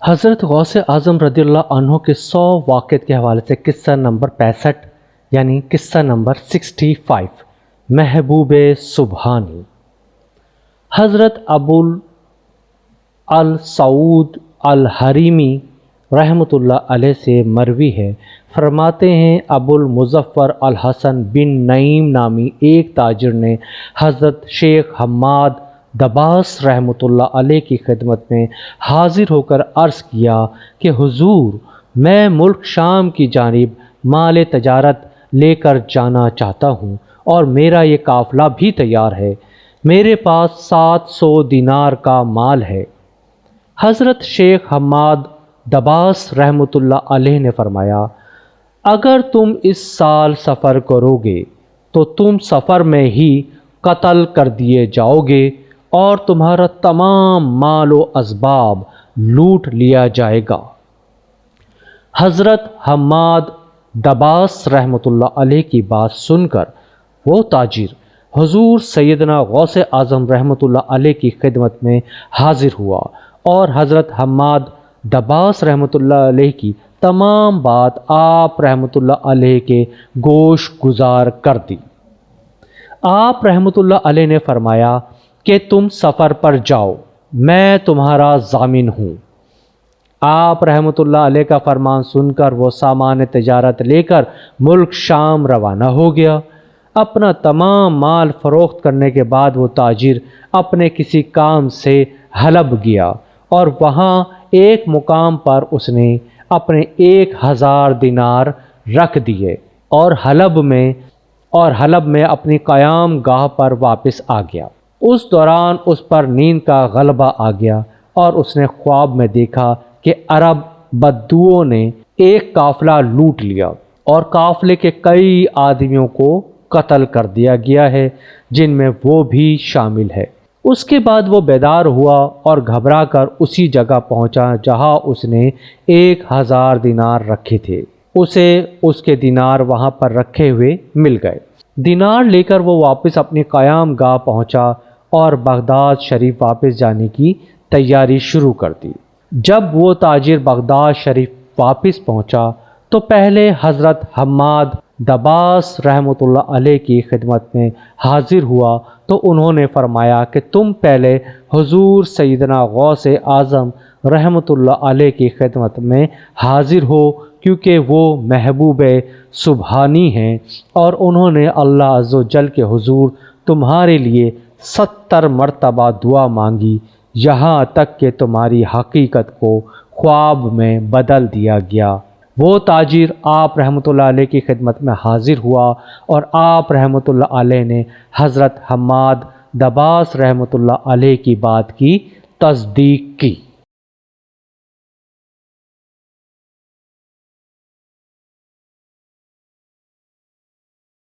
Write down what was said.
حضرت غوث اعظم رضی اللہ عنہ کے 100 واقعات کے حوالے سے قصہ نمبر 65 یعنی قصہ نمبر 65 محبوب سبحانی۔ حضرت ابو السعود الحریمی رحمۃ اللہ علیہ سے مروی ہے، فرماتے ہیں ابو المظفر الحسن بن نعیم نامی ایک تاجر نے حضرت شیخ حماد دباس رحمۃ اللہ علیہ کی خدمت میں حاضر ہو کر عرض کیا کہ حضور، میں ملک شام کی جانب مال تجارت لے کر جانا چاہتا ہوں اور میرا یہ قافلہ بھی تیار ہے، میرے پاس 700 دینار کا مال ہے۔ حضرت شیخ حماد دباس رحمۃ اللہ علیہ نے فرمایا، اگر تم اس سال سفر کرو گے تو تم سفر میں ہی قتل کر دیے جاؤ گے اور تمہارا تمام مال و اسباب لوٹ لیا جائے گا۔ حضرت حماد دباس رحمۃ اللہ علیہ کی بات سن کر وہ تاجر حضور سیدنا غوث اعظم رحمۃ اللہ علیہ کی خدمت میں حاضر ہوا اور حضرت حماد دباس رحمۃ اللہ علیہ کی تمام بات آپ رحمۃ اللہ علیہ کے گوش گزار کر دی۔ آپ رحمۃ اللہ علیہ نے فرمایا کہ تم سفر پر جاؤ، میں تمہارا ضامن ہوں۔ آپ رحمۃ اللہ علیہ کا فرمان سن کر وہ سامان تجارت لے کر ملک شام روانہ ہو گیا۔ اپنا تمام مال فروخت کرنے کے بعد وہ تاجر اپنے کسی کام سے حلب گیا اور وہاں ایک مقام پر اس نے اپنے 1000 دینار رکھ دیے اور حلب میں اپنی قیام گاہ پر واپس آ گیا۔ اس دوران اس پر نیند کا غلبہ آ گیا اور اس نے خواب میں دیکھا کہ عرب بدوؤں نے ایک قافلہ لوٹ لیا اور قافلے کے کئی آدمیوں کو قتل کر دیا گیا ہے، جن میں وہ بھی شامل ہے۔ اس کے بعد وہ بیدار ہوا اور گھبرا کر اسی جگہ پہنچا جہاں اس نے 1000 دینار رکھے تھے۔ اسے اس کے دینار وہاں پر رکھے ہوئے مل گئے۔ دینار لے کر وہ واپس اپنی قیام گاہ پہنچا اور بغداد شریف واپس جانے کی تیاری شروع کر دی۔ جب وہ تاجر بغداد شریف واپس پہنچا تو پہلے حضرت حماد دباس رحمۃ اللہ علیہ کی خدمت میں حاضر ہوا تو انہوں نے فرمایا کہ تم پہلے حضور سیدنا غوث اعظم رحمۃ اللہ علیہ کی خدمت میں حاضر ہو، کیونکہ وہ محبوب سبحانی ہیں اور انہوں نے اللہ عز و جل کے حضور تمہارے لیے 70 مرتبہ دعا مانگی، یہاں تک کہ تمہاری حقیقت کو خواب میں بدل دیا گیا۔ وہ تاجر آپ رحمۃ اللہ علیہ کی خدمت میں حاضر ہوا اور آپ رحمۃ اللہ علیہ نے حضرت حماد دباس رحمۃ اللہ علیہ کی بات کی تصدیق کی۔